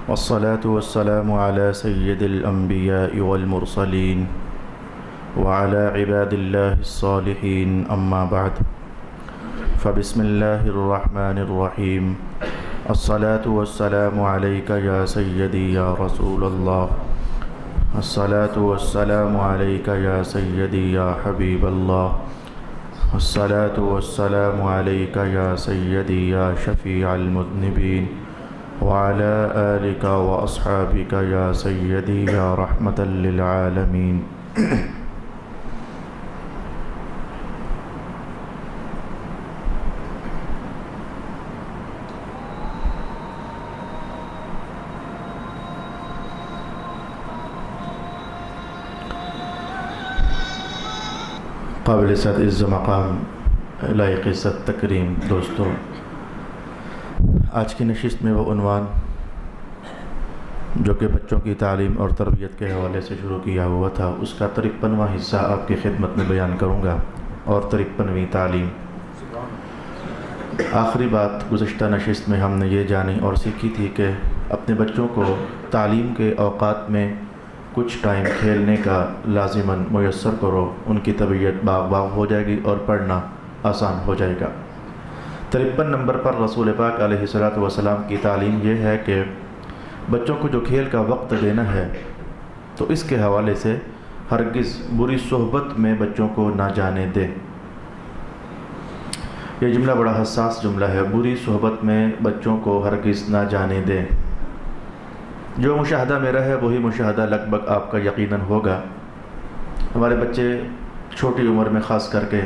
والصلاة والسلام على سيد الأنبياء والمرسلين وعلى عباد الله الصالحين أما بعد فبسم الله الرحمن الرحيم الصلاة والسلام عليك يا سيدي يا رسول الله الصلاة والسلام عليك يا سيدي يا حبيب الله الصلاة والسلام عليك يا سيدي يا شفيع المذنبين وعلى آلك وأصحابك يا سيدي يا رحمة للعالمين قابل صد عز مقام لائق عزت تکریم دوستوں، آج کی نشست میں وہ عنوان جو کہ بچوں کی تعلیم اور تربیت کے حوالے سے شروع کیا ہوا تھا، اس کا 53واں حصہ آپ کی خدمت میں بیان کروں گا، اور 53ویں تعلیم۔ آخری بات گزشتہ نشست میں ہم نے یہ جانی اور سیکھی تھی کہ اپنے بچوں کو تعلیم کے اوقات میں کچھ ٹائم کھیلنے کا لازماً میسر کرو، ان کی طبیعت باغ باغ ہو جائے گی اور پڑھنا آسان ہو جائے گا۔ 53 نمبر پر رسول پاک علیہ الصلوۃ والسلام کی تعلیم یہ ہے کہ بچوں کو جو کھیل کا وقت دینا ہے تو اس کے حوالے سے ہرگز بری صحبت میں بچوں کو نہ جانے دے۔ یہ جملہ بڑا حساس جملہ ہے، بری صحبت میں بچوں کو ہرگز نہ جانے دے۔ جو مشاہدہ میرا ہے وہی مشاہدہ لگ بھگ آپ کا یقیناً ہوگا۔ ہمارے بچے چھوٹی عمر میں خاص کر کے،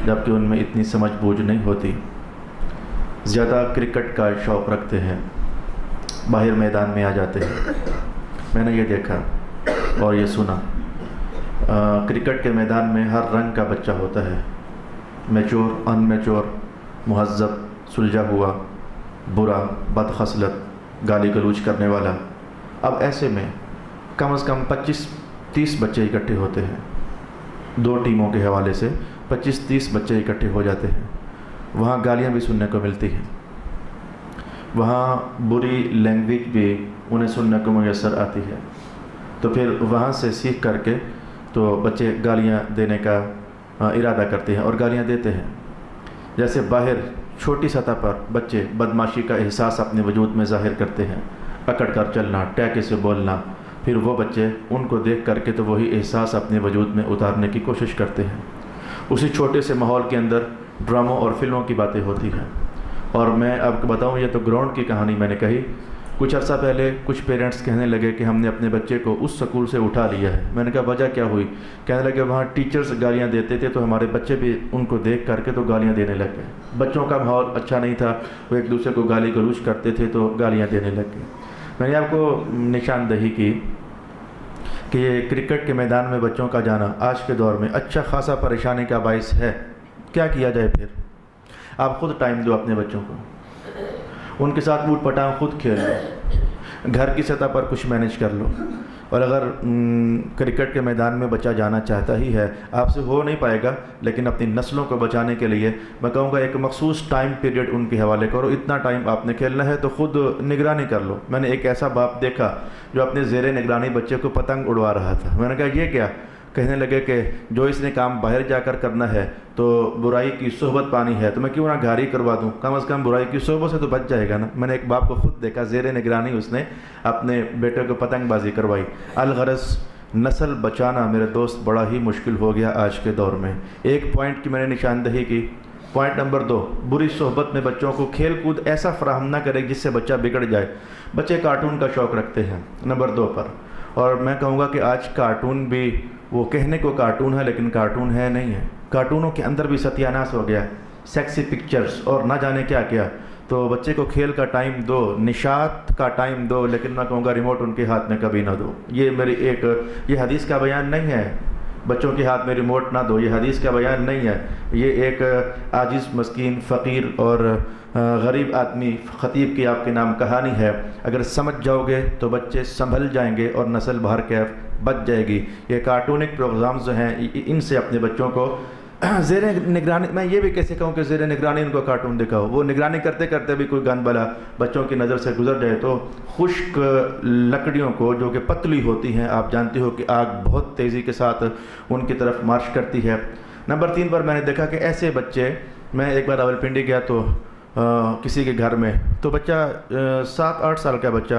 جبکہ ان میں اتنی سمجھ بوجھ نہیں ہوتی، زیادہ کرکٹ کا شوق رکھتے ہیں، باہر میدان میں آ جاتے ہیں۔ میں نے یہ دیکھا اور یہ سنا، کرکٹ کے میدان میں ہر رنگ کا بچہ ہوتا ہے، میچور، ان میچور، مہذب، سلجھا ہوا، برا، بد خصلت، گالی گلوچ کرنے والا۔ اب ایسے میں کم از کم 25-30 بچے اکٹھے ہوتے ہیں، دو ٹیموں کے حوالے سے 25-30 بچے اکٹھے ہو جاتے ہیں۔ وہاں گالیاں بھی سننے کو ملتی ہیں، وہاں بری لینگویج بھی انہیں سننے کو میسر آتی ہے۔ تو پھر وہاں سے سیکھ کر کے تو بچے گالیاں دینے کا ارادہ کرتے ہیں اور گالیاں دیتے ہیں۔ جیسے باہر چھوٹی سطح پر بچے بدماشی کا احساس اپنے وجود میں ظاہر کرتے ہیں، اکڑ کر چلنا، ٹیکے سے بولنا، پھر وہ بچے ان کو دیکھ کر کے تو وہی احساس اپنے وجود میں اتارنے کی کوشش کرتے ہیں۔ اسی چھوٹے سے ماحول کے اندر ڈراموں اور فلموں کی باتیں ہوتی ہیں۔ اور میں آپ کو بتاؤں، یہ تو گراؤنڈ کی کہانی میں نے کہی۔ کچھ عرصہ پہلے کچھ پیرنٹس کہنے لگے کہ ہم نے اپنے بچے کو اس سکول سے اٹھا لیا ہے۔ میں نے کہا وجہ کیا ہوئی؟ کہنے لگے وہاں ٹیچرز گالیاں دیتے تھے تو ہمارے بچے بھی ان کو دیکھ کر کے تو گالیاں دینے لگ گئے۔ بچوں کا ماحول اچھا نہیں تھا، وہ ایک دوسرے کو گالی گلوچ کرتے تھے تو گالیاں دینے لگ گئے۔ میں نے آپ کو نشاندہی کی کہ یہ کرکٹ کے میدان میں بچوں کا جانا آج کے دور میں اچھا خاصا پریشانی کا باعث ہے۔ کیا کیا جائے پھر؟ آپ خود ٹائم دو اپنے بچوں کو، ان کے ساتھ اوٹ پٹانگ خود کھیل لو، گھر کی سطح پر کچھ مینیج کر لو۔ اور اگر کرکٹ کے میدان میں بچہ جانا چاہتا ہی ہے، آپ سے ہو نہیں پائے گا، لیکن اپنی نسلوں کو بچانے کے لیے میں کہوں گا ایک مخصوص ٹائم پیریڈ ان کے حوالے کرو۔ اتنا ٹائم آپ نے کھیلنا ہے تو خود نگرانی کر لو۔ میں نے ایک ایسا باپ دیکھا جو اپنے زیر نگرانی بچے کو پتنگ اڑوا رہا تھا۔ میں نے کہا یہ کیا؟ کہنے لگے کہ جو اس نے کام باہر جا کر کرنا ہے تو برائی کی صحبت پانی ہے تو میں کیوں نہ گھر ہی کروا دوں، کم از کم برائی کی صحبت سے تو بچ جائے گا نا۔ میں نے ایک باپ کو خود دیکھا، زیر نگرانی اس نے اپنے بیٹے کو پتنگ بازی کروائی۔ الغرض نسل بچانا میرے دوست بڑا ہی مشکل ہو گیا آج کے دور میں۔ ایک پوائنٹ کی میں نے نشاندہی کی۔ پوائنٹ نمبر 2، بری صحبت میں بچوں کو کھیل کود ایسا فراہم نہ کرے جس سے بچہ بگڑ جائے۔ بچے کارٹون کا شوق رکھتے ہیں نمبر 2 پر، اور میں کہوں گا کہ آج کارٹون بھی وہ کہنے کو کارٹون ہے لیکن کارٹون ہے نہیں ہے۔ کارٹونوں کے اندر بھی ستیہ ناش ہو گیا، سیکسی پکچرز اور نہ جانے کیا کیا۔ تو بچے کو کھیل کا ٹائم دو، نشاط کا ٹائم دو، لیکن میں کہوں گا ریموٹ ان کے ہاتھ میں کبھی نہ دو۔ یہ میری یہ حدیث کا بیان نہیں ہے، بچوں کے ہاتھ میں ریموٹ نہ دو، یہ حدیث کا بیان نہیں ہے۔ یہ ایک عاجز، مسکین، فقیر اور غریب آدمی خطیب کی آپ کے نام کہانی ہے۔ اگر سمجھ جاؤ گے تو بچے سنبھل جائیں گے اور نسل بہر کیف بچ جائے گی۔ یہ کارٹونک پروگرامز جو ہیں ان سے اپنے بچوں کو زیر نگرانی، میں یہ بھی کیسے کہوں کہ زیر نگرانی ان کو کارٹون دکھاؤ، وہ نگرانی کرتے کرتے بھی کوئی گن بلا بچوں کی نظر سے گزر جائے تو خشک لکڑیوں کو جو کہ پتلی ہوتی ہیں، آپ جانتے ہو کہ آگ بہت تیزی کے ساتھ ان کی طرف مارچ کرتی ہے۔ نمبر 3 پر میں نے دیکھا کہ ایسے بچے، میں ایک بار راولپنڈی گیا تو کسی کے گھر میں، تو بچہ 7-8 سال کا بچہ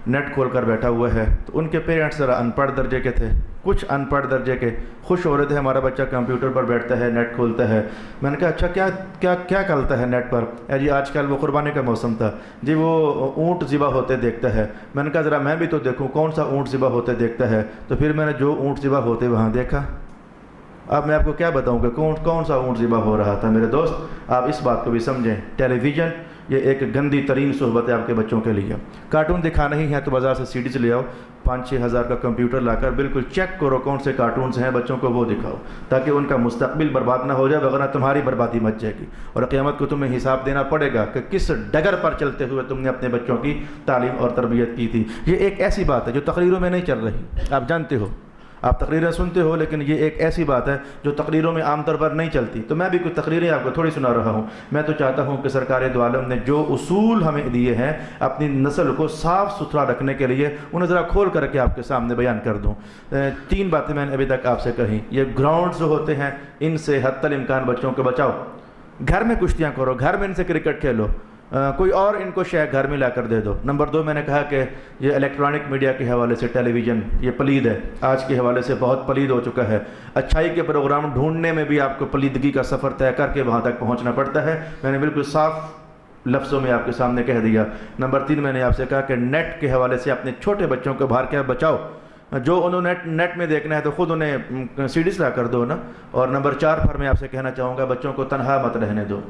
نیٹ کھول کر بیٹھا ہوا ہے، تو ان کے پیرنٹس ذرا ان پڑھ درجے کے تھے، کچھ ان پڑھ درجے کے، خوش ہو رہے تھے ہمارا بچہ کمپیوٹر پر بیٹھتا ہے، نیٹ کھولتا ہے۔ میں نے کہا اچھا کیا کرتا ہے نیٹ پر؟ جی آج کل وہ قربانی کا موسم تھا، جی وہ اونٹ ذبح ہوتے دیکھتا ہے۔ میں نے کہا ذرا میں بھی تو دیکھوں کون سا اونٹ ذبح ہوتے دیکھتا ہے، تو پھر میں نے جو اونٹ ذبح ہوتے وہاں دیکھا۔ اب میں آپ کو کیا بتاؤں کہ کون سا اونٹ ذبح ہو رہا تھا؟ میرے دوست آپ اس بات کو بھی سمجھیں، ٹیلی ویژن یہ ایک گندی ترین صحبت ہے آپ کے بچوں کے لیے۔ کارٹون دکھانا ہی ہے تو بازار سے سیڈیز لے آؤ، 5-6 ہزار کا کمپیوٹر لا کر بالکل چیک کرو کون سے کارٹونز ہیں بچوں کو، وہ دکھاؤ تاکہ ان کا مستقبل برباد نہ ہو جائے، وغیرہ تمہاری بربادی مچ جائے گی اور قیامت کو تمہیں حساب دینا پڑے گا کہ کس ڈگر پر چلتے ہوئے تم نے اپنے بچوں کی تعلیم اور تربیت کی تھی۔ یہ ایک ایسی بات ہے جو تقریروں میں نہیں چل رہی، آپ جانتے ہو، آپ تقریریں سنتے ہو، لیکن یہ ایک ایسی بات ہے جو تقریروں میں عام طور پر نہیں چلتی۔ تو میں بھی کچھ تقریریں آپ کو تھوڑی سنا رہا ہوں۔ میں تو چاہتا ہوں کہ سرکار دو عالم نے جو اصول ہمیں دیے ہیں اپنی نسل کو صاف ستھرا رکھنے کے لیے، انہیں ذرا کھول کر کے آپ کے سامنے بیان کر دوں۔ 3 باتیں میں نے ابھی تک آپ سے کہیں۔ یہ گراؤنڈز جو ہوتے ہیں ان سے حتی الامکان بچوں کو بچاؤ، گھر میں کشتیاں کرو، گھر میں ان سے کرکٹ کھیلو، کوئی اور ان کو شے گھر میں لا کر دے دو۔ نمبر 2 میں نے کہا کہ یہ الیکٹرانک میڈیا کے حوالے سے ٹیلی ویژن یہ پلید ہے، آج کے حوالے سے بہت پلید ہو چکا ہے۔ اچھائی کے پروگرام ڈھونڈنے میں بھی آپ کو پلیدگی کا سفر طے کر کے وہاں تک پہنچنا پڑتا ہے۔ میں نے بالکل صاف لفظوں میں آپ کے سامنے کہہ دیا۔ نمبر 3 میں نے آپ سے کہا کہ نیٹ کے حوالے سے اپنے چھوٹے بچوں کو باہر کیا بچاؤ، جو انہوں نیٹ میں دیکھنا ہے تو خود انہیں سیڈیز لا کر دو نا۔ اور نمبر 4 پر میں آپ سے کہنا چاہوں گا بچوں کو تنہا مت رہنے دو۔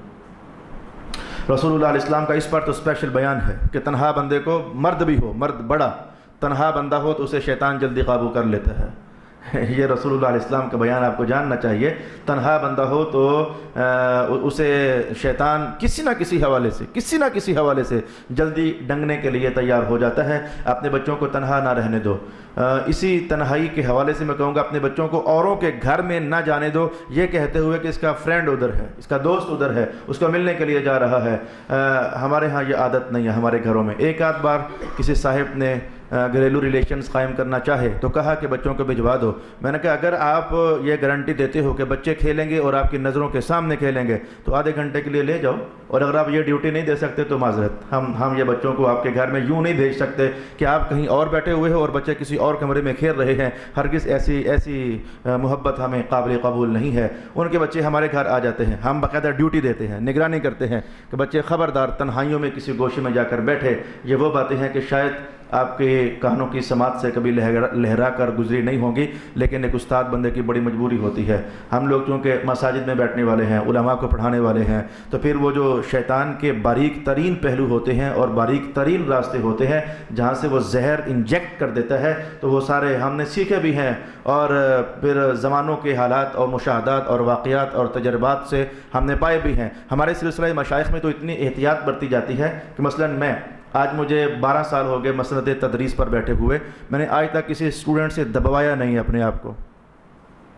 رسول اللہ علیہ السلام کا اس پر تو اسپیشل بیان ہے کہ تنہا بندے کو، مرد بھی ہو، مرد بڑا تنہا بندہ ہو تو اسے شیطان جلدی قابو کر لیتا ہے۔ یہ رسول اللہ علیہ السلام کا بیان آپ کو جاننا چاہیے۔ تنہا بندہ ہو تو اسے شیطان کسی نہ کسی حوالے سے جلدی ڈنگنے کے لیے تیار ہو جاتا ہے۔ اپنے بچوں کو تنہا نہ رہنے دو۔ اسی تنہائی کے حوالے سے میں کہوں گا اپنے بچوں کو اوروں کے گھر میں نہ جانے دو یہ کہتے ہوئے کہ اس کا فرینڈ ادھر ہے، اس کا دوست ادھر ہے، اس کو ملنے کے لیے جا رہا ہے۔ ہمارے ہاں یہ عادت نہیں ہے ہمارے گھروں میں۔ ایک آدھ بار کسی صاحب نے گھریلو ریلیشنز قائم کرنا چاہے تو کہا کہ بچوں کو بھجوا دو۔ میں نے کہا اگر آپ یہ گارنٹی دیتے ہو کہ بچے کھیلیں گے اور آپ کی نظروں کے سامنے کھیلیں گے تو آدھے گھنٹے کے لیے لے جاؤ، اور اگر آپ یہ ڈیوٹی نہیں دے سکتے تو معذرت، ہم یہ بچوں کو آپ کے گھر میں یوں نہیں بھیج سکتے کہ آپ کہیں اور بیٹھے ہوئے ہو اور بچے کسی اور کمرے میں کھیل رہے ہیں۔ ہرگز ایسی محبت ہمیں قابل قبول نہیں ہے۔ ان کے بچے ہمارے گھر آ جاتے ہیں، ہم باقاعدہ ڈیوٹی دیتے ہیں، نگرانی کرتے ہیں کہ بچے خبردار تنہائیوں میں کسی گوشے میں جا کر بیٹھے۔ یہ وہ باتیں ہیں کہ شاید آپ کے کانوں کی سماعت سے کبھی لہرا کر گزری نہیں ہوں گی، لیکن ایک استاد بندے کی بڑی مجبوری ہوتی ہے۔ ہم لوگ چونکہ مساجد میں بیٹھنے والے ہیں، علماء کو پڑھانے والے ہیں، تو پھر وہ جو شیطان کے باریک ترین پہلو ہوتے ہیں اور باریک ترین راستے ہوتے ہیں جہاں سے وہ زہر انجیکٹ کر دیتا ہے، تو وہ سارے ہم نے سیکھے بھی ہیں، اور پھر زمانوں کے حالات اور مشاہدات اور واقعات اور تجربات سے ہم نے پائے بھی ہیں۔ ہمارے سلسلہ مشائخ میں تو اتنی احتیاط برتی جاتی ہے کہ مثلاً آج مجھے 12 سال ہو گئے مسند تدریس پر بیٹھے ہوئے، میں نے آج تک کسی اسٹوڈنٹ سے دبوایا نہیں ہے، اپنے آپ کو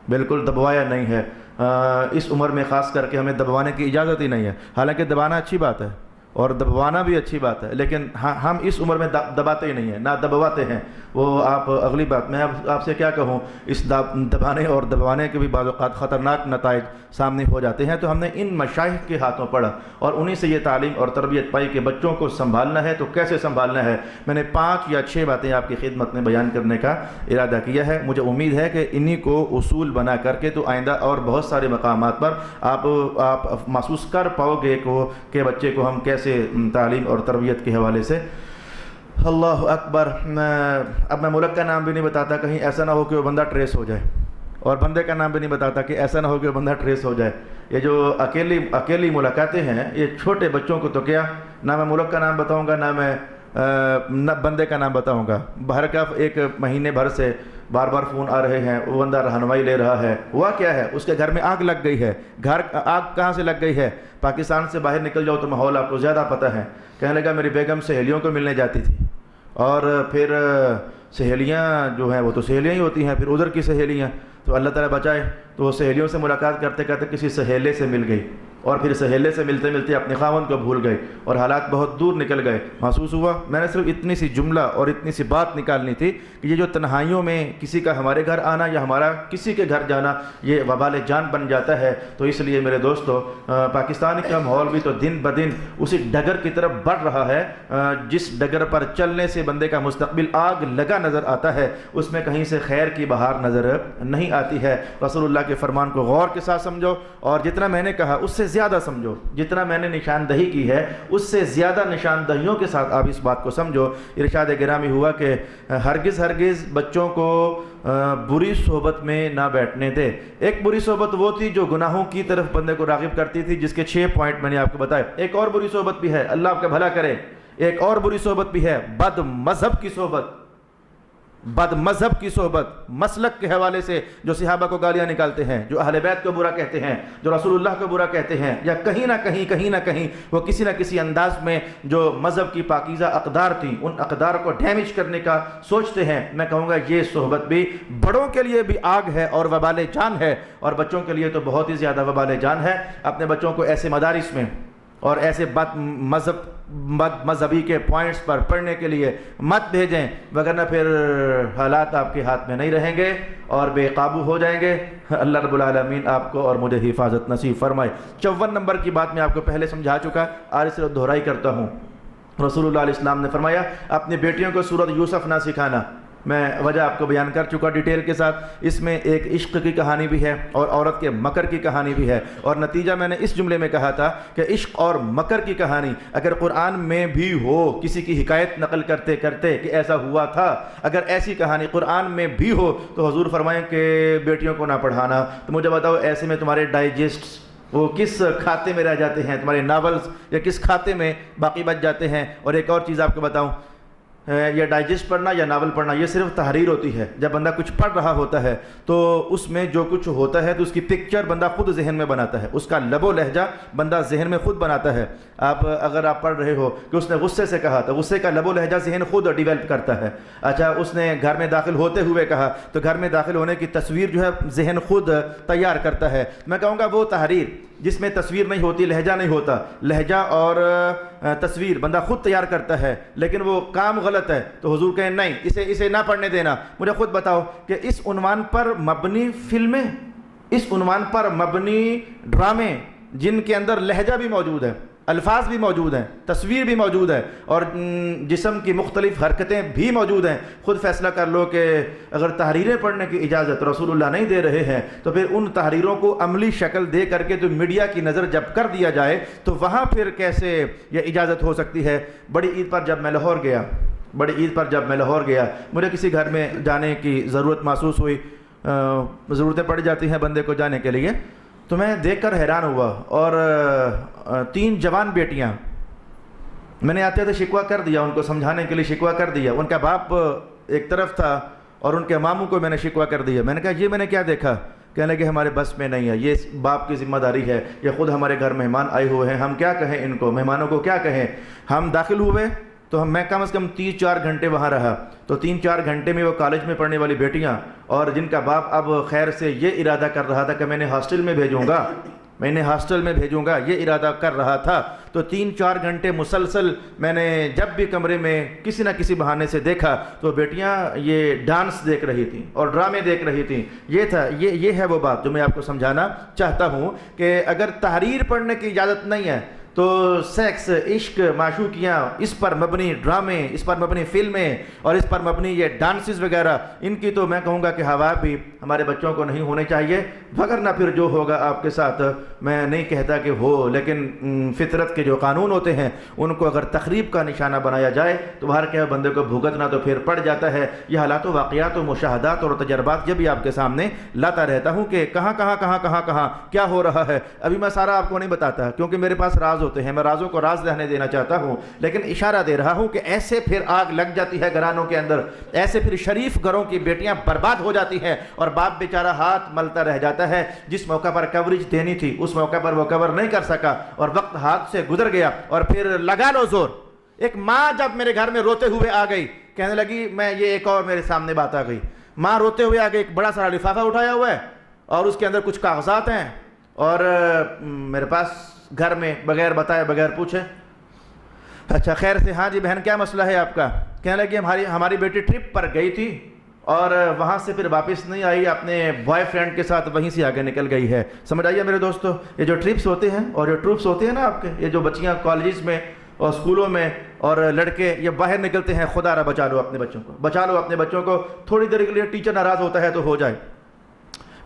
بالکل دبوایا نہیں ہے۔ اس عمر میں خاص کر کے ہمیں دبوانے کی اجازت ہی نہیں ہے، حالانکہ دبانا اچھی بات ہے اور دبوانا بھی اچھی بات ہے، لیکن ہم اس عمر میں دباتے ہی نہیں ہیں، نہ دبواتے ہیں۔ وہ آپ اگلی بات میں آپ سے کیا کہوں، اس دبانے اور دبوانے کے بھی بعض اوقات خطرناک نتائج سامنے ہو جاتے ہیں۔ تو ہم نے ان مشائخ کے ہاتھوں پڑھا اور انہی سے یہ تعلیم اور تربیت پائی کہ بچوں کو سنبھالنا ہے تو کیسے سنبھالنا ہے۔ میں نے 5 یا 6 باتیں آپ کی خدمت میں بیان کرنے کا ارادہ کیا ہے۔ مجھے امید ہے کہ انہی کو اصول بنا کر کے تو آئندہ اور بہت سارے مقامات پر آپ محسوس کر پاؤ گے کہ بچے کو ہم کیسے تعلیم اور تربیت کے حوالے سے۔ اللہ اکبر۔ اب میں ملک کا نام بھی نہیں بتاتا، کہیں ایسا نہ ہو کہ وہ بندہ ٹریس ہو جائے، اور بندے کا نام بھی نہیں بتاتا کہ ایسا نہ ہو کہ وہ بندہ ٹریس ہو جائے۔ یہ جو اکیلی ملاقاتیں ہیں یہ چھوٹے بچوں کو تو کیا، نہ میں ملک کا نام بتاؤں گا نہ میں بندے کا نام بتاؤں گا۔ باہر کا 1 مہینے بھر سے بار بار فون آ رہے ہیں، وہ بندہ رہنمائی لے رہا ہے، ہوا کیا ہے، اس کے گھر میں آگ لگ گئی ہے۔ آگ کہاں سے لگ گئی ہے؟ پاکستان سے باہر نکل جاؤ تو ماحول آپ کو زیادہ پتہ ہے۔ کہنے لگا میری بیگم سہیلیوں کو ملنے جاتی تھی، اور پھر سہیلیاں جو ہیں وہ تو سہیلیاں ہی ہوتی ہیں، پھر ادھر کی سہیلیاں، تو اللہ تعالیٰ بچائے، تو وہ سہیلیوں سے ملاقات کرتے کرتے کسی سہیلے سے مل گئی، اور پھر سہیلے سے ملتے ملتے اپنے خاوند کو بھول گئے اور حالات بہت دور نکل گئے۔ محسوس ہوا میں نے صرف اتنی سی جملہ اور اتنی سی بات نکالنی تھی کہ یہ جو تنہائیوں میں کسی کا ہمارے گھر آنا یا ہمارا کسی کے گھر جانا یہ وبال جان بن جاتا ہے۔ تو اس لیے میرے دوستو، پاکستان کا ماحول بھی تو دن بدن اسی ڈگر کی طرف بڑھ رہا ہے جس ڈگر پر چلنے سے بندے کا مستقبل آگ لگا نظر آتا ہے، اس میں کہیں سے خیر کی بہار نظر نہیں آتی ہے۔ رسول اللہ کے فرمان کو غور کے ساتھ سمجھو، اور جتنا میں نے کہا اس سے زیادہ سمجھو، جتنا میں نے نشاندہی کی ہے اس سے زیادہ نشاندہیوں کے ساتھ آپ اس بات کو سمجھو۔ ارشاد گرامی ہوا کہ ہرگز ہرگز بچوں کو بری صحبت میں نہ بیٹھنے دے۔ ایک بری صحبت وہ تھی جو گناہوں کی طرف بندے کو راغب کرتی تھی، جس کے 6 پوائنٹ میں نے آپ کو بتائے۔ ایک اور بری صحبت بھی ہے، اللہ آپ کا بھلا کرے، ایک اور بری صحبت بھی ہے، بد مذہب کی صحبت۔ بد مذہب کی صحبت، مسلک کے حوالے سے جو صحابہ کو گالیاں نکالتے ہیں، جو اہل بیت کو برا کہتے ہیں، جو رسول اللہ کو برا کہتے ہیں، یا کہیں نہ کہیں وہ کسی نہ کسی انداز میں جو مذہب کی پاکیزہ اقدار تھیں ان اقدار کو ڈیمیج کرنے کا سوچتے ہیں، میں کہوں گا یہ صحبت بھی بڑوں کے لیے بھی آگ ہے اور وبال جان ہے، اور بچوں کے لیے تو بہت ہی زیادہ وبال جان ہے۔ اپنے بچوں کو ایسے مدارس میں اور ایسے بد مذہبی کے پوائنٹس پر پڑھنے کے لیے مت بھیجیں، وگرنہ پھر حالات آپ کے ہاتھ میں نہیں رہیں گے اور بے قابو ہو جائیں گے۔ اللہ رب العالمین آپ کو اور مجھے حفاظت نصیب فرمائے۔ 54 نمبر کی بات میں آپ کو پہلے سمجھا چکا، آج صرف دہرائی کرتا ہوں۔ رسول اللہ علیہ السلام نے فرمایا اپنی بیٹیوں کو سورۃ یوسف نہ سکھانا۔ میں وجہ آپ کو بیان کر چکا ڈیٹیل کے ساتھ۔ اس میں ایک عشق کی کہانی بھی ہے اور عورت کے مکر کی کہانی بھی ہے، اور نتیجہ میں نے اس جملے میں کہا تھا کہ عشق اور مکر کی کہانی اگر قرآن میں بھی ہو، کسی کی حکایت نقل کرتے کرتے کہ ایسا ہوا تھا، اگر ایسی کہانی قرآن میں بھی ہو تو حضور فرمائیں کہ بیٹیوں کو نہ پڑھانا۔ تو مجھے بتاؤ ایسے میں تمہارے ڈائجسٹس وہ کس کھاتے میں رہ جاتے ہیں، تمہارے ناولز یا کس کھاتے میں باقی بچ جاتے ہیں۔ اور ایک اور چیز آپ کو بتاؤں، یا ڈائجسٹ پڑھنا یا ناول پڑھنا یہ صرف تحریر ہوتی ہے۔ جب بندہ کچھ پڑھ رہا ہوتا ہے تو اس میں جو کچھ ہوتا ہے تو اس کی پکچر بندہ خود ذہن میں بناتا ہے، اس کا لب و لہجہ بندہ ذہن میں خود بناتا ہے۔ اگر آپ پڑھ رہے ہو کہ اس نے غصے سے کہا تو غصے کا لب و لہجہ ذہن خود ڈیولپ کرتا ہے۔ اچھا اس نے گھر میں داخل ہوتے ہوئے کہا تو گھر میں داخل ہونے کی تصویر جو ہے ذہن خود تیار کرتا ہے۔ میں کہوں گا وہ تحریر جس میں تصویر نہیں ہوتی، لہجہ نہیں ہوتا، لہجہ اور تصویر بندہ خود تیار کرتا ہے، لیکن وہ کام غلط ہے تو حضور کہیں نہیں اسے نہ پڑھنے دینا۔ مجھے خود بتاؤ کہ اس عنوان پر مبنی فلمیں، اس عنوان پر مبنی ڈرامے جن کے اندر لہجہ بھی موجود ہے، الفاظ بھی موجود ہیں، تصویر بھی موجود ہے، اور جسم کی مختلف حرکتیں بھی موجود ہیں، خود فیصلہ کر لو کہ اگر تحریریں پڑھنے کی اجازت رسول اللہ نہیں دے رہے ہیں تو پھر ان تحریروں کو عملی شکل دے کر کے تو میڈیا کی نظر جب کر دیا جائے تو وہاں پھر کیسے یہ اجازت ہو سکتی ہے۔ بڑی عید پر جب میں لاہور گیا مجھے کسی گھر میں جانے کی ضرورت محسوس ہوئی، ضرورتیں پڑ جاتی ہیں بندے کو جانے کے لیے، تو میں دیکھ کر حیران ہوا، اور 3 جوان بیٹیاں، میں نے آتے تھے شکوہ کر دیا، ان کو سمجھانے کے لیے شکوہ کر دیا، ان کا باپ ایک طرف تھا اور ان کے ماموں کو میں نے شکوہ کر دیا۔ میں نے کہا یہ میں نے کیا دیکھا؟ کہنے لگے ہمارے بس میں نہیں ہے، یہ باپ کی ذمہ داری ہے، یہ خود ہمارے گھر مہمان آئے ہوئے ہیں، ہم کیا کہیں ان کو، مہمانوں کو کیا کہیں۔ ہم داخل ہوئے تو میں کم از کم 3-4 گھنٹے وہاں رہا، تو 3-4 گھنٹے میں وہ کالج میں پڑھنے والی بیٹیاں اور جن کا باپ اب خیر سے یہ ارادہ کر رہا تھا کہ میں نے ہاسٹل میں بھیجوں گا، یہ ارادہ کر رہا تھا، تو 3-4 گھنٹے مسلسل میں نے جب بھی کمرے میں کسی نہ کسی بہانے سے دیکھا تو بیٹیاں یہ ڈانس دیکھ رہی تھیں اور ڈرامے دیکھ رہی تھیں۔ یہ ہے وہ بات جو میں آپ کو سمجھانا چاہتا ہوں کہ اگر تحریر پڑھنے کی اجازت نہیں ہے تو سیکس، عشق، معشوقیاں، اس پر مبنی ڈرامے، اس پر مبنی فلمیں اور اس پر مبنی یہ ڈانسز وغیرہ، ان کی تو میں کہوں گا کہ ہوا بھی ہمارے بچوں کو نہیں ہونے چاہیے، وگرنہ پھر جو ہوگا آپ کے ساتھ میں نہیں کہتا کہ ہو، لیکن فطرت کے جو قانون ہوتے ہیں ان کو اگر تخریب کا نشانہ بنایا جائے تو باہر کے بندے کو بھگتنا تو پھر پڑ جاتا ہے۔ یہ حالات و واقعات و مشاہدات اور تجربات یہ بھی آپ کے سامنے لاتا رہتا ہوں کہ کہاں کیا ہو رہا ہے۔ ابھی میں سارا آپ کو نہیں بتاتا کیونکہ میرے پاس راز ہوتے ہیں، میں رازوں کو راز رہنے دینا چاہتا ہوں، لیکن اشارہ دے رہا ہوں کہ ایسے پھر آگ لگ جاتی ہے گھرانوں کے اندر، ایسے پھر شریف گھروں کی بیٹیاں برباد ہو جاتی ہیں اور باپ بیچارہ ہاتھ ملتا رہ جاتا ہے۔ جس موقع پر کوریج دینی تھی اس موقع پر وہ کور نہیں کر سکا اور وقت ہاتھ سے گزر گیا، اور پھر لگا لو زور۔ ایک ماں جب میرے گھر میں روتے ہوئے آ گئی، کہنے لگی میں یہ ایک اور میرے سامنے بات آ گئی، ماں روتے ہوئے آگے ایک بڑا سارا لفافہ اٹھایا ہوا ہے اور اس کے اندر کچھ کاغذات ہیں، اور میرے پاس گھر میں بغیر بتائے بغیر پوچھے، اچھا خیر سے، ہاں جی بہن کیا مسئلہ ہے آپ کا؟ کہنے لگی ہماری بیٹی ٹرپ پر گئی تھی اور وہاں سے پھر واپس نہیں آئی، اپنے بوائے فرینڈ کے ساتھ وہیں سے آگے نکل گئی ہے۔ سمجھ آئیے میرے دوستو، یہ جو ٹرپس ہوتے ہیں اور جو ٹروپس ہوتے ہیں نا آپ کے، یہ جو بچیاں کالجز میں اور اسکولوں میں اور لڑکے یہ باہر نکلتے ہیں، خدا را بچا لو اپنے بچوں کو، بچا لو اپنے بچوں کو، تھوڑی دیر کے لیے ٹیچر ناراض ہوتا ہے تو ہو جائے۔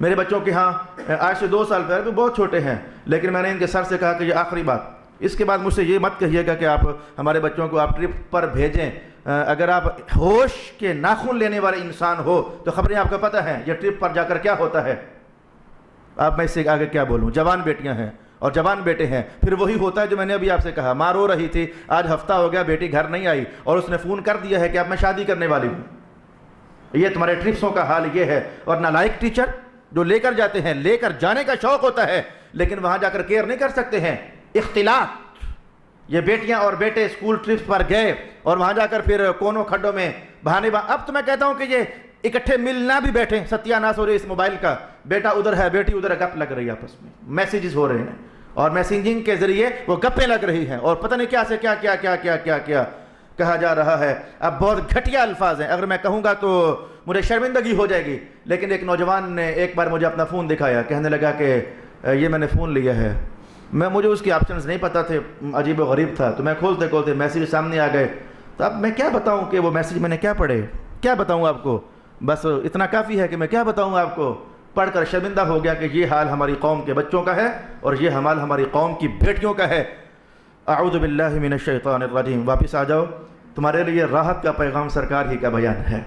میرے بچوں کے ہاں آج سے 2 سال پہلے، بہت چھوٹے ہیں، لیکن میں نے ان کے سر سے کہا کہ یہ آخری بات، اس کے بعد مجھ سے یہ مت کہیے گا کہ آپ ہمارے بچوں کو آپ ٹرپ پر بھیجیں، اگر آپ ہوش کے ناخن لینے والے انسان ہو تو خبریں آپ کو پتہ ہیں یہ ٹرپ پر جا کر کیا ہوتا ہے۔ آپ میں اس سے آگے کیا بولوں، جوان بیٹیاں ہیں اور جوان بیٹے ہیں، پھر وہی ہوتا ہے جو میں نے ابھی آپ سے کہا، ماں رو رہی تھی، آج ہفتہ ہو گیا بیٹی گھر نہیں آئی اور اس نے فون کر دیا ہے کہ اب میں شادی کرنے والی ہوں۔ یہ تمہارے ٹرپسوں کا حال یہ ہے۔ اور نالائق ٹیچر جو لے کر جاتے ہیں، لے کر جانے کا شوق ہوتا ہے لیکن وہاں جا کر کیئر نہیں کر سکتے ہیں، اختلاط۔ یہ بیٹیاں اور بیٹے اسکول ٹرپس پر گئے اور وہاں جا کر پھر کونوں کھڈوں میں بہانے اب تو میں کہتا ہوں کہ یہ اکٹھے ملنا بھی بیٹھے، ستیہ ناس ہو رہی اس موبائل کا، بیٹا ادھر ہے بیٹی ادھر ہے، گپ لگ رہی ہے آپس میں، میسیجز ہو رہے ہیں اور میسنجنگ کے ذریعے وہ گپیں لگ رہی ہیں اور پتہ نہیں کیا سے کیا کیا کیا کیا کیا کیا کہا جا رہا ہے۔ اب بہت گھٹیا الفاظ ہیں، اگر میں کہوں گا تو مجھے شرمندگی ہو جائے گی، لیکن ایک نوجوان نے ایک بار مجھے اپنا فون دکھایا، کہنے لگا کہ یہ میں نے فون لیا ہے، مجھے اس کے آپشنز نہیں پتہ تھے، عجیب و غریب تھا، تو میں کھولتے کھولتے میسیج سامنے آ گئے، تو اب میں کیا بتاؤں کہ وہ میسیج میں نے کیا پڑھے، کیا بتاؤں آپ کو، بس اتنا کافی ہے کہ میں کیا بتاؤں آپ کو، پڑھ کر شرمندہ ہو گیا کہ یہ حال ہماری قوم کے بچوں کا ہے اور یہ حال ہماری قوم کی بیٹیوں کا ہے۔ اعوذ باللہ من الشیطان الرجیم۔ واپس آ جاؤ، تمہارے لیے راحت کا پیغام سرکار ہی کا بیان ہے،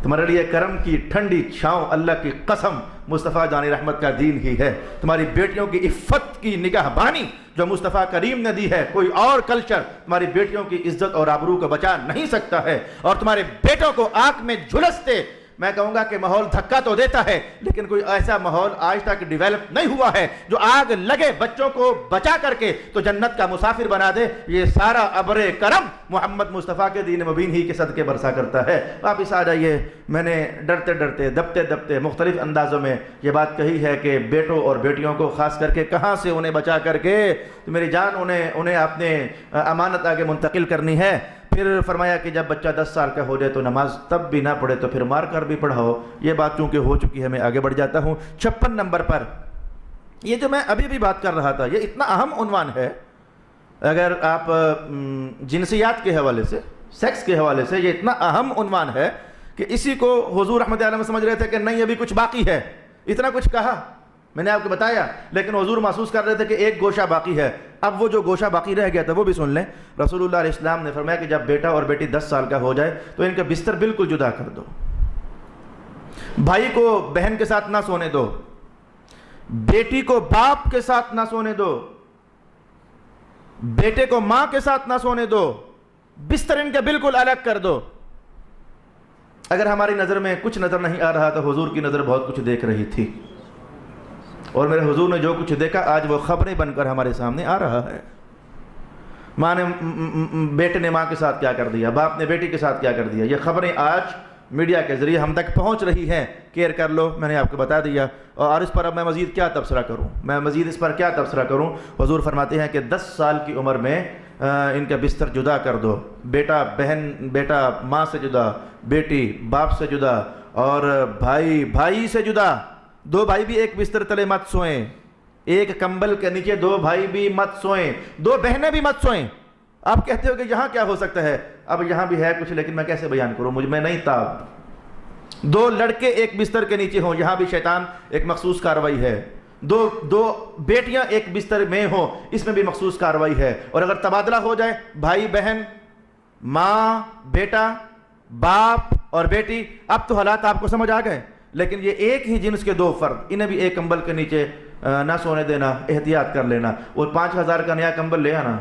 تمہارے لیے کرم کی ٹھنڈی چھاؤں، اللہ کی قسم مصطفیٰ جان رحمت کا دین ہی ہے، تمہاری بیٹیوں کی عفت کی نگاہ بانی جو مصطفیٰ کریم نے دی ہے، کوئی اور کلچر تمہاری بیٹیوں کی عزت اور آبرو کو بچا نہیں سکتا ہے، اور تمہارے بیٹوں کو آنکھ میں جھلستے میں کہوں گا کہ ماحول دھکا تو دیتا ہے لیکن کوئی ایسا ماحول آج تک ڈیولپ نہیں ہوا ہے جو آگ لگے بچوں کو بچا کر کے تو جنت کا مسافر بنا دے۔ یہ سارا ابر کرم محمد مصطفیٰ کے دین مبین ہی کے صدقے برسا کرتا ہے۔ واپس آ جائیے، میں نے ڈرتے ڈرتے دبتے دبتے مختلف اندازوں میں یہ بات کہی ہے کہ بیٹوں اور بیٹیوں کو خاص کر کے کہاں سے انہیں بچا کر کے تو میری جان انہیں اپنے امانت آگے منتقل کرنی ہے۔ پھر فرمایا کہ جب بچہ 10 سال کا ہو جائے تو نماز تب بھی نہ پڑھے تو پھر مار کر بھی پڑھاؤ۔ یہ بات چونکہ ہو چکی ہے، میں آگے بڑھ جاتا ہوں 56 نمبر پر۔ یہ جو میں ابھی بھی بات کر رہا تھا یہ اتنا اہم عنوان ہے، اگر آپ جنسیات کے حوالے سے، سیکس کے حوالے سے یہ اتنا اہم عنوان ہے کہ اسی کو حضور رحمت عالم سمجھ رہے تھے کہ نہیں ابھی کچھ باقی ہے، اتنا کچھ کہا میں نے آپ کو بتایا، لیکن حضور محسوس کر رہے تھے کہ ایک گوشہ باقی ہے۔ اب وہ جو گوشہ باقی رہ گیا تھا وہ بھی سن لیں۔ رسول اللہ علیہ السلام نے فرمایا کہ جب بیٹا اور بیٹی 10 سال کا ہو جائے تو ان کا بستر بالکل جدا کر دو، بھائی کو بہن کے ساتھ نہ سونے دو، بیٹی کو باپ کے ساتھ نہ سونے دو، بیٹے کو ماں کے ساتھ نہ سونے دو، بستر ان کے بالکل الگ کر دو۔ اگر ہماری نظر میں کچھ نظر نہیں آ رہا تو حضور کی نظر بہت کچھ دیکھ رہی تھی، اور میرے حضور نے جو کچھ دیکھا آج وہ خبریں بن کر ہمارے سامنے آ رہا ہے۔ ماں نے بیٹے نے ماں کے ساتھ کیا کر دیا، باپ نے بیٹی کے ساتھ کیا کر دیا، یہ خبریں آج میڈیا کے ذریعے ہم تک پہنچ رہی ہیں۔ کیئر کر لو، میں نے آپ کو بتا دیا، اور اس پر اب میں مزید کیا تبصرہ کروں، حضور فرماتے ہیں کہ 10 سال کی عمر میں ان کا بستر جدا کر دو، بیٹا ماں سے جدا، بیٹی باپ سے جدا، اور بھائی سے جدا، 2 بھائی بھی ایک بستر تلے مت سوئیں، ایک کمبل کے نیچے 2 بھائی بھی مت سوئیں، 2 بہنیں بھی مت سوئیں۔ آپ کہتے ہو کہ یہاں کیا ہو سکتا ہے، اب یہاں بھی ہے کچھ لیکن میں کیسے بیان کروں، مجھ میں نہیں تاب۔ 2 لڑکے ایک بستر کے نیچے ہوں، یہاں بھی شیطان ایک مخصوص کاروائی ہے۔ 2 بیٹیاں ایک بستر میں ہوں، اس میں بھی مخصوص کاروائی ہے۔ اور اگر تبادلہ ہو جائے، بھائی بہن، ماں بیٹا، باپ اور بیٹی، اب تو حالات آپ کو سمجھ آ گئے۔ لیکن یہ ایک ہی جنس کے 2 فرد، انہیں بھی ایک کمبل کے نیچے نہ سونے دینا، احتیاط کر لینا۔ وہ 5000 کا نیا کمبل لے آنا،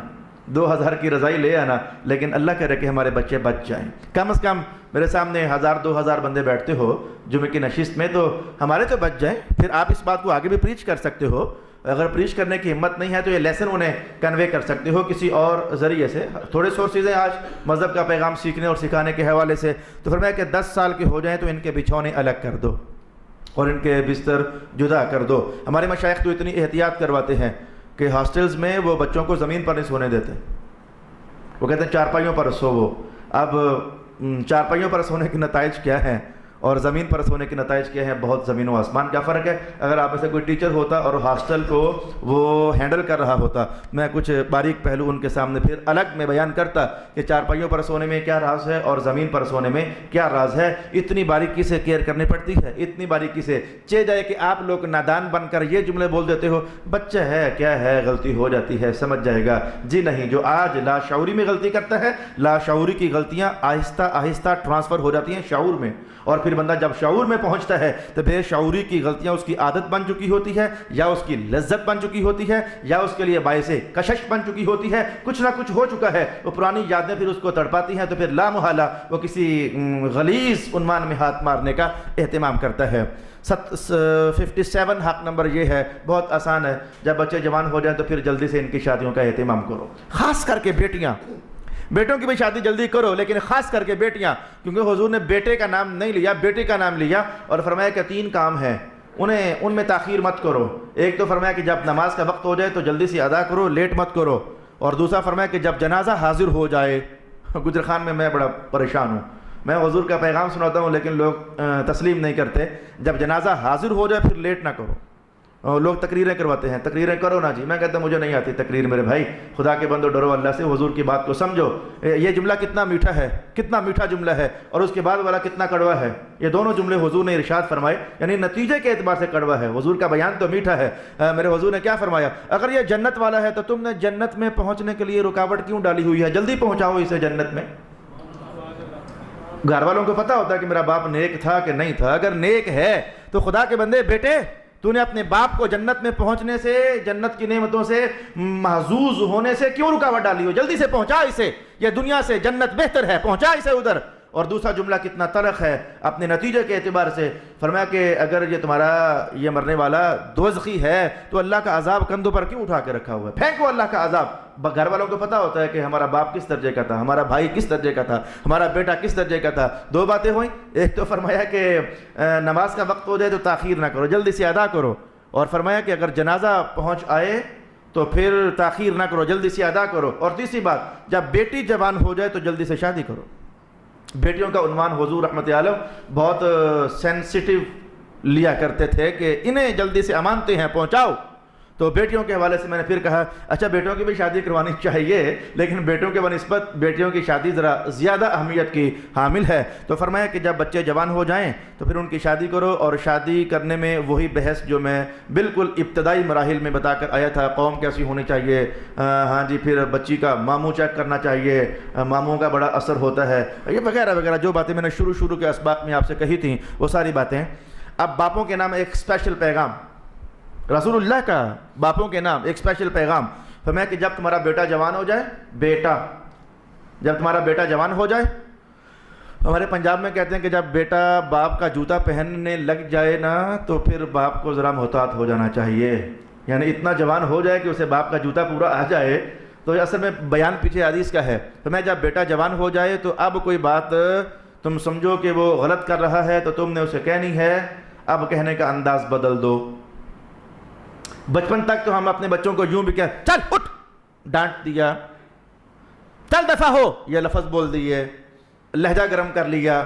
2000 کی رضائی لے آنا، لیکن اللہ کرے کہ ہمارے بچے بچ جائیں۔ کم از کم میرے سامنے 1000-2000 بندے بیٹھتے ہو جمعے کی نشست میں، تو ہمارے تو بچ جائیں۔ پھر آپ اس بات کو آگے بھی پریچ کر سکتے ہو، اگر پریچ کرنے کی ہمت نہیں ہے تو یہ لیسن انہیں کنوے کر سکتے ہو کسی اور ذریعے سے. تھوڑے سورسز ہیں آج مذہب کا پیغام سیکھنے اور سکھانے کے حوالے سے. تو فرمایا کہ 10 سال کے ہو جائیں تو ان کے بچھونے الگ کر دو اور ان کے بستر جدا کر دو. ہمارے مشائخ تو اتنی احتیاط کرواتے ہیں کہ ہاسٹلز میں وہ بچوں کو زمین پر نہیں سونے دیتے. وہ کہتے ہیں چارپائیوں پر سو. وہ اب چارپائیوں پر سونے کے نتائج کیا ہیں اور زمین پر سونے کے نتائج کیا ہیں؟ بہت زمین و آسمان کا فرق ہے. اگر آپ میں سے کوئی ٹیچر ہوتا اور ہاسٹل کو وہ ہینڈل کر رہا ہوتا, میں کچھ باریک پہلو ان کے سامنے پھر الگ میں بیان کرتا کہ چارپائیوں پر سونے میں کیا راز ہے اور زمین پر سونے میں کیا راز ہے. اتنی باریکی سے کیئر کرنی پڑتی ہے, اتنی باریکی سے. چہ جائے کہ آپ لوگ نادان بن کر یہ جملے بول دیتے ہو, بچہ ہے کیا ہے, غلطی ہو جاتی ہے, سمجھ جائے گا. جی نہیں, جو آج لاشعوری میں غلطی کرتا ہے, لاشعوری کی غلطیاں آہستہ آہستہ ٹرانسفر ہو جاتی ہیں شعور میں, اور پھر بندہ جب شعور میں پہنچتا ہے تو بے شعوری کی غلطیاں اس کی عادت بن چکی ہوتی ہے, یا اس کی لذت بن چکی ہوتی ہے, یا اس کے لیے باعث کشش بن چکی ہوتی ہے. کچھ نہ کچھ ہو چکا ہے, وہ پرانی یادیں پھر اس کو تڑپاتی ہیں, تو پھر لا محالہ وہ کسی غلیظ عنوان میں ہاتھ مارنے کا اہتمام کرتا ہے. 57 حق نمبر یہ ہے, بہت آسان ہے. جب بچے جوان ہو جائیں تو پھر جلدی سے ان کی شادیوں کا اہتمام کرو, خاص کر کے بیٹیاں. بیٹوں کی بھی شادی جلدی کرو, لیکن خاص کر کے بیٹیاں, کیونکہ حضور نے بیٹے کا نام نہیں لیا, بیٹے کا نام لیا, اور فرمایا کہ 3 کام ہیں ان میں تاخیر مت کرو. ایک تو فرمایا کہ جب نماز کا وقت ہو جائے تو جلدی سے ادا کرو, لیٹ مت کرو. اور دوسرا فرمایا کہ جب جنازہ حاضر ہو جائے. گجرخان میں بڑا پریشان ہوں, میں حضور کا پیغام سناتا ہوں لیکن لوگ تسلیم نہیں کرتے. جب جنازہ حاضر ہو جائے پھر لیٹ نہ کرو. لوگ تقریریں کرواتے ہیں, تقریریں کرو نا جی. میں کہتا ہوں مجھے نہیں آتی تقریر میرے بھائی, خدا کے بندو ڈرو اللہ سے, حضور کی بات کو سمجھو. یہ جملہ کتنا میٹھا ہے, کتنا میٹھا جملہ ہے, اور اس کے بعد والا کتنا کڑوا ہے. یہ دونوں جملے حضور نے ارشاد فرمائے, یعنی نتیجے کے اعتبار سے کڑوا ہے. حضور کا بیان تو میٹھا ہے. میرے حضور نے کیا فرمایا, اگر یہ جنت والا ہے تو تم نے جنت میں پہنچنے کے لیے رکاوٹ کیوں ڈالی ہوئی ہے؟ جلدی پہنچاؤ اسے جنت میں. گھر والوں کو پتا ہوتا ہے کہ میرا باپ نیک تھا کہ نہیں تھا. اگر نیک ہے تو خدا کے بندے بیٹے, تو نے اپنے باپ کو جنت میں پہنچنے سے, جنت کی نعمتوں سے محظوظ ہونے سے کیوں رکاوٹ ڈالی ہو؟ جلدی سے پہنچا اسے, یہ دنیا سے جنت بہتر ہے, پہنچا اسے ادھر. اور دوسرا جملہ کتنا تلخ ہے اپنے نتیجے کے اعتبار سے. فرمایا کہ اگر یہ تمہارا یہ مرنے والا دوزخی ہے تو اللہ کا عذاب کندھوں پر کیوں اٹھا کے رکھا ہوا ہے؟ پھینکو اللہ کا عذاب. گھر والوں کو پتا ہوتا ہے کہ ہمارا باپ کس درجے کا تھا, ہمارا بھائی کس درجے کا تھا, ہمارا بیٹا کس درجے کا تھا. 2 باتیں ہوئیں. ایک تو فرمایا کہ نماز کا وقت ہو جائے تو تاخیر نہ کرو, جلدی سے ادا کرو. اور فرمایا کہ اگر جنازہ پہنچ آئے تو پھر تاخیر نہ کرو, جلدی سے ادا کرو. اور تیسری بات, جب بیٹی جوان ہو جائے تو جلدی سے شادی کرو. بیٹیوں کا عنوان حضور رحمت عالم بہت سینسٹیو لیا کرتے تھے کہ انہیں جلدی سے امانتے ہیں پہنچاؤ. تو بیٹیوں کے حوالے سے میں نے پھر کہا اچھا بیٹوں کی بھی شادی کروانی چاہیے, لیکن بیٹوں کے بنسبت بیٹیوں کی شادی ذرا زیادہ اہمیت کی حامل ہے. تو فرمایا کہ جب بچے جوان ہو جائیں تو پھر ان کی شادی کرو. اور شادی کرنے میں وہی بحث جو میں بالکل ابتدائی مراحل میں بتا کر آیا تھا, قوم کیسی ہونی چاہیے, ہاں جی, پھر بچی کا ماموں چیک کرنا چاہیے, ماموں کا بڑا اثر ہوتا ہے, یہ وغیرہ وغیرہ جو باتیں میں نے شروع کے اسباق میں آپ سے کہی تھیں وہ ساری باتیں. اب باپوں کے نام ایک اسپیشل پیغام, رسول اللہ کا باپوں کے نام ایک اسپیشل پیغام. فرمایا کہ جب تمہارا بیٹا جوان ہو جائے, جب تمہارا بیٹا جوان ہو جائے, ہمارے پنجاب میں کہتے ہیں کہ جب بیٹا باپ کا جوتا پہننے لگ جائے نا تو پھر باپ کو ذرا محتاط ہو جانا چاہیے. یعنی اتنا جوان ہو جائے کہ اسے باپ کا جوتا پورا آ جائے. تو اصل میں بیان پیچھے حدیث کا ہے. فرمایا جب بیٹا جوان ہو جائے تو اب کوئی بات تم سمجھو کہ وہ غلط کر رہا ہے تو تم نے اسے کہنی ہے, اب کہنے کا انداز بدل دو. بچپن تک تو ہم اپنے بچوں کو یوں بھی چل اٹھ, ڈانٹ دیا, چل دفعہ ہو, یہ لفظ بول دیے, لہجہ گرم کر لیا,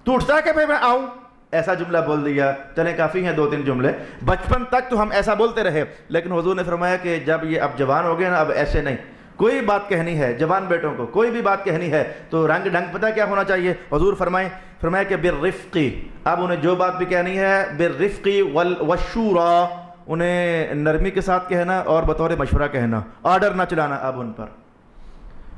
تو اٹھتا کہ میں آؤں, ایسا جملہ بول دیا. چلیں کافی ہیں 2-3 جملے. بچپن تک تو ہم ایسا بولتے رہے, لیکن حضور نے فرمایا کہ جب یہ اب جوان ہو گئے نا, اب ایسے نہیں. کوئی بات کہنی ہے جوان بیٹوں کو, کوئی بھی بات کہنی ہے تو رنگ ڈھنگ پتہ کیا ہونا چاہیے. حضور فرمایا کہ بالرفقی, اب انہیں جو بات بھی کہنی ہے بالرفقی والشورا, انہیں نرمی کے ساتھ کہنا اور بطور مشورہ کہنا, آرڈر نہ چلانا. اب ان پر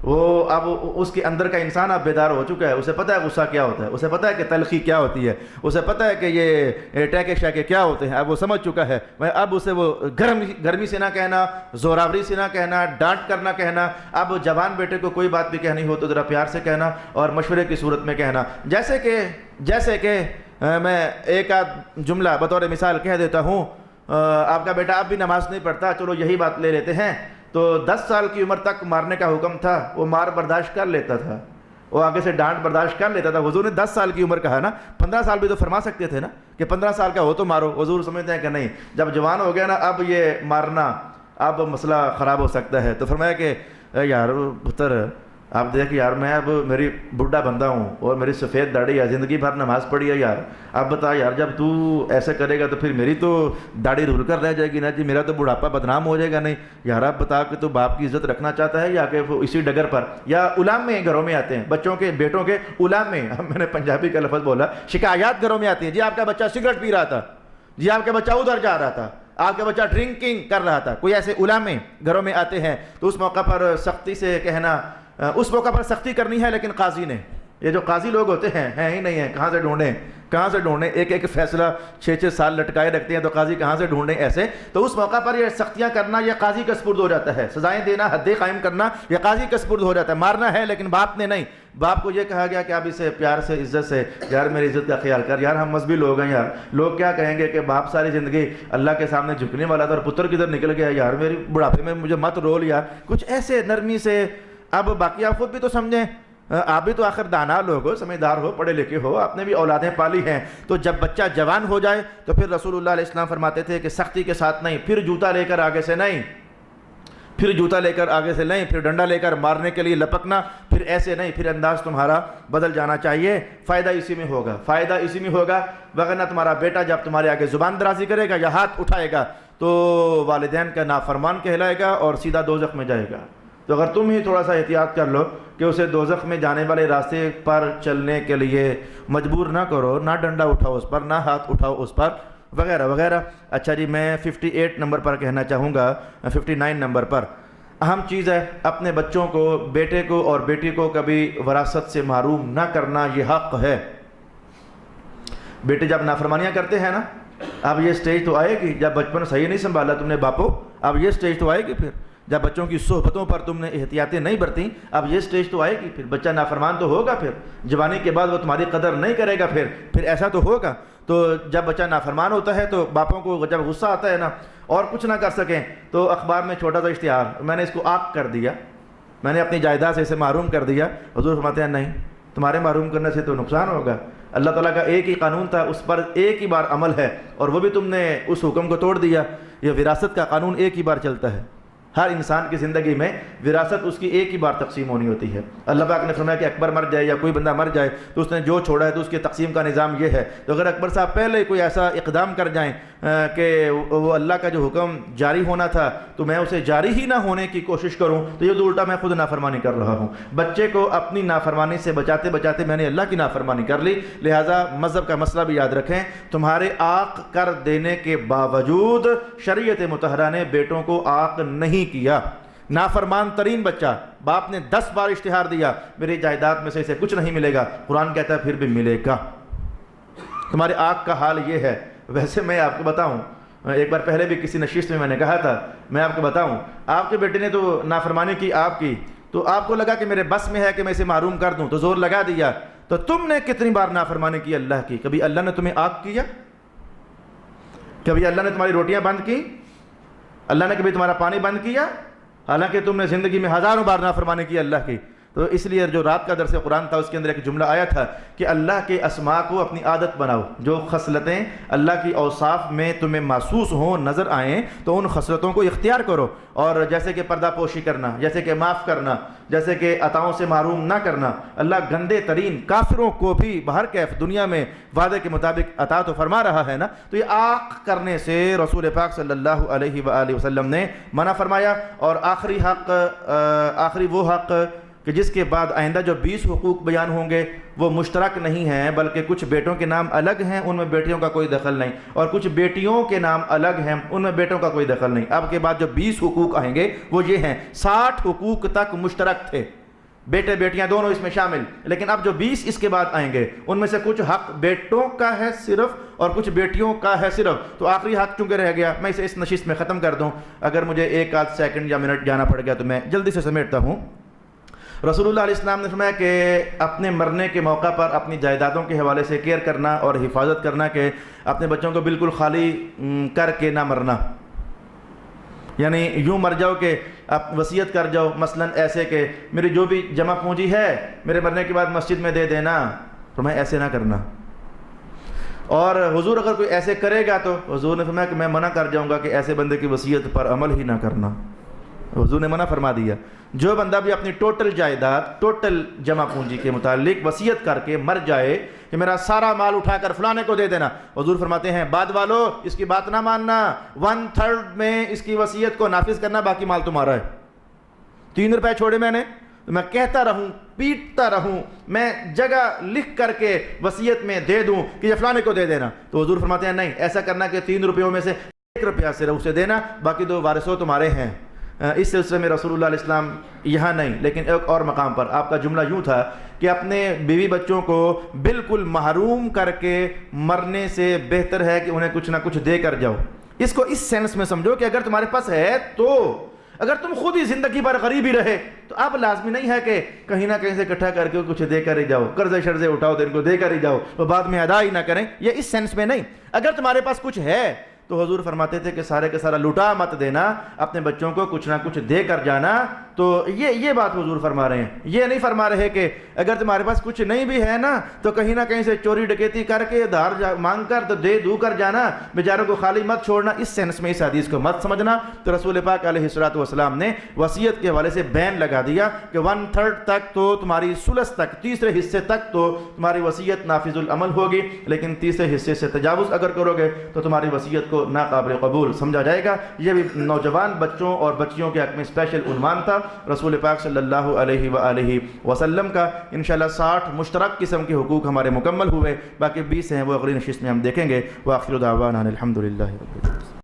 وہ اب اس کے اندر کا انسان اب بیدار ہو چکا ہے, اسے پتہ ہے غصہ کیا ہوتا ہے, اسے پتہ ہے کہ تلخی کیا ہوتی ہے, اسے پتہ ہے کہ یہ ٹیکے شیکے کیا ہوتے ہیں. اب وہ سمجھ چکا ہے. اب اسے وہ گرمی سے نہ کہنا, زوراوری سے نہ کہنا, ڈانٹ کر نہ کہنا. اب جوان بیٹے کو کوئی بات بھی کہنی ہو تو ذرا پیار سے کہنا اور مشورے کی صورت میں کہنا. جیسے کہ میں ایک آدھ جملہ بطور مثال کہہ دیتا ہوں. آپ کا بیٹا اب بھی نماز نہیں پڑھتا، چلو یہی بات لے لیتے ہیں، تو 10 سال کی عمر تک مارنے کا حکم تھا، وہ مار برداشت کر لیتا تھا، وہ آگے سے ڈانٹ برداشت کر لیتا تھا۔ حضور نے 10 سال کی عمر کہا نا، 15 سال بھی تو فرما سکتے تھے نا کہ 15 سال کا ہو تو مارو۔ حضور سمجھتے ہیں کہ نہیں، جب جوان ہو گیا نا اب یہ مارنا اب مسئلہ خراب ہو سکتا ہے، تو فرمایا کہ یار پتر آپ دیکھ یار میں اب میری بڈھا بندہ ہوں اور میری سفید داڑھی ہے، زندگی بھر نماز پڑھی ہے یار، اب بتا یار جب تو ایسے کرے گا تو پھر میری تو داڑھی رول کر رہ جائے گی نا جی، میرا تو بڑھاپا بدنام ہو جائے گا نہیں یار، آپ بتا کہ تو باپ کی عزت رکھنا چاہتا ہے یا کہ وہ اسی ڈگر پر۔ یا علام میں گھروں میں آتے ہیں بچوں کے بیٹوں کے علام میں، میں نے پنجابی کا لفظ بولا، شکایات گھروں میں آتی ہیں، جی آپ کا بچہ سگریٹ پی رہا تھا، جی آپ کا بچہ ادھر جا رہا تھا، آپ کا بچہ ڈرنکنگ کر رہا تھا، کوئی ایسے علامے گھروں میں آتے ہیں، تو اس موقع پر سختی سے کہنا، اس موقع پر سختی کرنی ہے، لیکن قاضی نے، یہ جو قاضی لوگ ہوتے ہیں ہی نہیں ہیں، کہاں سے ڈھونڈیں، ایک فیصلہ 6 سال لٹکائے رکھتے ہیں، تو قاضی کہاں سے ڈھونڈیں ایسے، تو اس موقع پر یہ سختیاں کرنا یہ قاضی کا سپرد ہو جاتا ہے، سزائیں دینا، حدیں قائم کرنا یہ قاضی کا سپرد ہو جاتا ہے، مارنا ہے لیکن باپ نے نہیں۔ باپ کو یہ کہا گیا کہ آپ اسے پیار سے عزت سے، یار میری عزت کا خیال کر، یار ہم مذہبی لوگ ہیں یار، لوگ کیا کہیں گے کہ باپ ساری زندگی اللہ کے سامنے جھکنے والا تھا اور پتر کدھر نکل گیا، یار میری بڑھاپے میں مجھے مت رول یار، کچھ ایسے نرمی سے۔ اب باقی آپ خود بھی تو سمجھیں، آپ بھی تو آخر دانا لوگ ہو، سمجھدار ہو، پڑھے لکھے ہو، آپ نے بھی اولادیں پالی ہیں، تو جب بچہ جوان ہو جائے تو پھر رسول اللہ علیہ السلام فرماتے تھے کہ سختی کے ساتھ نہیں، پھر جوتا لے کر آگے سے نہیں، پھر ڈنڈا لے کر مارنے کے لیے لپکنا، پھر ایسے نہیں، پھر انداز تمہارا بدل جانا چاہیے، فائدہ اسی میں ہوگا، ورنہ تمہارا بیٹا جب تمہارے آگے زبان درازی کرے گا یا ہاتھ اٹھائے گا تو والدین کا نافرمان کہلائے گا اور سیدھا دوزخ میں جائے گا۔ تو اگر تم ہی تھوڑا سا احتیاط کر لو کہ اسے دوزخ میں جانے والے راستے پر چلنے کے لیے مجبور نہ کرو، نہ ڈنڈا اٹھاؤ اس پر، نہ ہاتھ اٹھاؤ اس پر، وغیرہ وغیرہ۔ اچھا جی، میں 58 نمبر پر کہنا چاہوں گا، 59 نمبر پر اہم چیز ہے اپنے بچوں کو، بیٹے کو اور بیٹی کو کبھی وراثت سے محروم نہ کرنا، یہ حق ہے۔ بیٹے جب نافرمانیاں کرتے ہیں نا، اب یہ سٹیج تو آئے گی، جب بچپن صحیح نہیں سنبھالا تم نے باپو، اب یہ سٹیج تو آئے گی، پھر جب بچوں کی صحبتوں پر تم نے احتیاطیں نہیں برتیں، اب یہ سٹیج تو آئے گی، پھر بچہ نافرمان تو ہوگا، پھر جوانی کے بعد وہ تمہاری قدر نہیں کرے گا، پھر ایسا تو ہوگا۔ تو جب بچہ نافرمان ہوتا ہے تو باپوں کو جب غصہ آتا ہے نا اور کچھ نہ کر سکیں تو اخبار میں چھوٹا سا اشتہار، میں نے اس کو عاق کر دیا، میں نے اپنی جائیداد سے اسے محروم کر دیا۔ حضور فرماتے ہیں نہیں، تمہارے محروم کرنے سے تو نقصان ہوگا، اللہ تعالیٰ کا ایک ہی قانون تھا، اس پر ایک ہی بار عمل ہے اور وہ بھی تم نے اس حکم کو توڑ دیا۔ یہ وراثت کا قانون ایک ہی بار چلتا ہے، ہر انسان کی زندگی میں وراثت اس کی ایک ہی بار تقسیم ہونی ہوتی ہے۔ اللہ پاک نے فرمایا کہ اکبر مر جائے یا کوئی بندہ مر جائے تو اس نے جو چھوڑا ہے تو اس کے تقسیم کا نظام یہ ہے۔ تو اگر اکبر صاحب پہلے کوئی ایسا اقدام کر جائیں کہ وہ اللہ کا جو حکم جاری ہونا تھا تو میں اسے جاری ہی نہ ہونے کی کوشش کروں تو یہ تو الٹا میں خود نافرمانی کر رہا ہوں۔ بچے کو اپنی نافرمانی سے بچاتے بچاتے میں نے اللہ کی نافرمانی کر لی۔ لہٰذا مذہب کا مسئلہ بھی یاد رکھیں، تمہارے عاق کر دینے کے باوجود شریعت مطہرہ نے بیٹوں کو عاق نہیں کیا۔ نافرمان ترین بچہ، باپ نے 10 بار اشتہار دیا میری جائیداد میں سے اسے کچھ نہیں ملے گا، قرآن کہتا ہے پھر بھی ملے گا۔ تمہارے عاق کا حال یہ ہے۔ ویسے میں آپ کو بتاؤں، ایک بار پہلے بھی کسی نشست میں نے کہا تھا، میں آپ کو بتاؤں، آپ کے بیٹے نے تو نافرمانی کی آپ کی، تو آپ کو لگا کہ میرے بس میں ہے کہ میں اسے محروم کر دوں تو زور لگا دیا، تو تم نے کتنی بار نافرمانی کی اللہ کی؟ کبھی اللہ نے تمہیں عاق کیا؟ کبھی اللہ نے تمہاری روٹیاں بند کی؟ اللہ نے کبھی تمہارا پانی بند کیا؟ حالانکہ تم نے زندگی میں ہزاروں بار نافرمانی کی اللہ کی۔ تو اس لیے جو رات کا درس قرآن تھا اس کے اندر ایک جملہ آیا تھا کہ اللہ کے اسماء کو اپنی عادت بناؤ، جو خصلتیں اللہ کی اوصاف میں تمہیں محسوس ہوں، نظر آئیں، تو ان خصلتوں کو اختیار کرو، اور جیسے کہ پردہ پوشی کرنا، جیسے کہ معاف کرنا، جیسے کہ عطاؤں سے محروم نہ کرنا۔ اللہ گندے ترین کافروں کو بھی بہر کیف دنیا میں وعدے کے مطابق عطا تو فرما رہا ہے نا، تو یہ عاق کرنے سے رسول پاک صلی اللہ علیہ وآلہ وسلم نے منع فرمایا۔ اور آخری وہ حق کہ جس کے بعد آئندہ جو 20 حقوق بیان ہوں گے وہ مشترک نہیں ہیں، بلکہ کچھ بیٹوں کے نام الگ ہیں، ان میں بیٹیوں کا کوئی دخل نہیں، اور کچھ بیٹیوں کے نام الگ ہیں، ان میں بیٹوں کا کوئی دخل نہیں۔ اب کے بعد جو 20 حقوق آئیں گے وہ یہ ہیں، 60 حقوق تک مشترک تھے، بیٹے بیٹیاں دونوں اس میں شامل، لیکن اب جو 20 اس کے بعد آئیں گے ان میں سے کچھ حق بیٹوں کا ہے صرف اور کچھ بیٹیوں کا ہے صرف۔ تو آخری حق چونکہ رہ گیا، میں اسے اس نشست میں ختم کر دوں، اگر مجھے 1 آدھ سیکنڈ یا منٹ جانا پڑ گیا تو میں جلدی سے سمیٹتا ہوں۔ رسول اللہ علیہ السلام نے فرمایا کہ اپنے مرنے کے موقع پر اپنی جائیدادوں کے حوالے سے کیئر کرنا اور حفاظت کرنا کہ اپنے بچوں کو بالکل خالی کر کے نہ مرنا، یعنی یوں مر جاؤ کہ آپ وصیت کر جاؤ، مثلا ایسے کہ میری جو بھی جمع پونجی ہے میرے مرنے کے بعد مسجد میں دے دینا، فرمایا ایسے نہ کرنا۔ اور حضور اگر کوئی ایسے کرے گا تو حضور نے فرمایا کہ میں منع کر جاؤں گا کہ ایسے بندے کی وصیت پر عمل ہی نہ کرنا، حضور نے منع فرما دیا۔ جو بندہ بھی اپنی ٹوٹل جائیداد، ٹوٹل جمع پونجی کے متعلق وصیت کر کے مر جائے کہ میرا سارا مال اٹھا کر فلانے کو دے دینا، حضور فرماتے ہیں بعد والو اس کی بات نہ ماننا، 1/3 میں اس کی وصیت کو نافذ کرنا، باقی مال تمہارا ہے۔ 3 روپے چھوڑے میں نے، میں کہتا رہوں، پیٹتا رہوں، میں جگہ لکھ کر کے وصیت میں دے دوں کہ یہ فلانے کو دے دینا، تو حضور فرماتے ہیں نہیں، ایسا کرنا کہ 3 روپیوں میں سے 1 روپیہ صرف اسے دینا، باقی 2 وارثوں تمہارے ہیں۔ اس سلسلے میں رسول اللہ علیہ السلام یہاں نہیں لیکن ایک اور مقام پر آپ کا جملہ یوں تھا کہ اپنے بیوی بچوں کو بالکل محروم کر کے مرنے سے بہتر ہے کہ انہیں کچھ نہ کچھ دے کر جاؤ۔ اس کو اس سینس میں سمجھو کہ اگر تمہارے پاس ہے تو، اگر تم خود ہی زندگی بھر غریب ہی رہے تو اب لازمی نہیں ہے کہ کہیں نہ کہیں سے اکٹھا کر کے کچھ دے کر ہی جاؤ، قرضے شرضے اٹھاؤ تو ان کو دے کر ہی جاؤ تو بعد میں ادا ہی نہ کریں، یہ اس سینس میں نہیں۔ اگر تمہارے پاس کچھ ہے تو حضور فرماتے تھے کہ سارے کے سارا لٹا مت دینا، اپنے بچوں کو کچھ نہ کچھ دے کر جانا۔ تو یہ بات حضور فرما رہے ہیں، یہ نہیں فرما رہے کہ اگر تمہارے پاس کچھ نہیں بھی ہے نا تو کہیں نہ کہیں سے چوری ڈکیتی کر کے دھار مانگ کر تو دے دو کر جانا، بیچاروں کو خالی مت چھوڑنا، اس سینس میں اس حدیث کو مت سمجھنا۔ تو رسول پاک علیہ الصلوۃ والسلام نے وصیت کے حوالے سے بین لگا دیا کہ 1/3 تک تو تمہاری ثلث تک، تیسرے حصے تک تو تمہاری وصیت نافذ العمل ہوگی، لیکن تیسرے حصے سے تجاوز اگر کرو گے تو تمہاری وصیت کو ناقابل قبول سمجھا جائے گا۔ یہ بھی نوجوان بچوں اور بچیوں کے حق میں اسپیشل عنوان تھا رسول پاک صلی اللہ علیہ وآلہ وسلم کا۔ انشاءاللہ 60 مشترک قسم کے حقوق ہمارے مکمل ہوئے، باقی 20 ہیں وہ اگلی نشست میں ہم دیکھیں گے۔ وآخر دعوانا الحمدللہ رب العالمین۔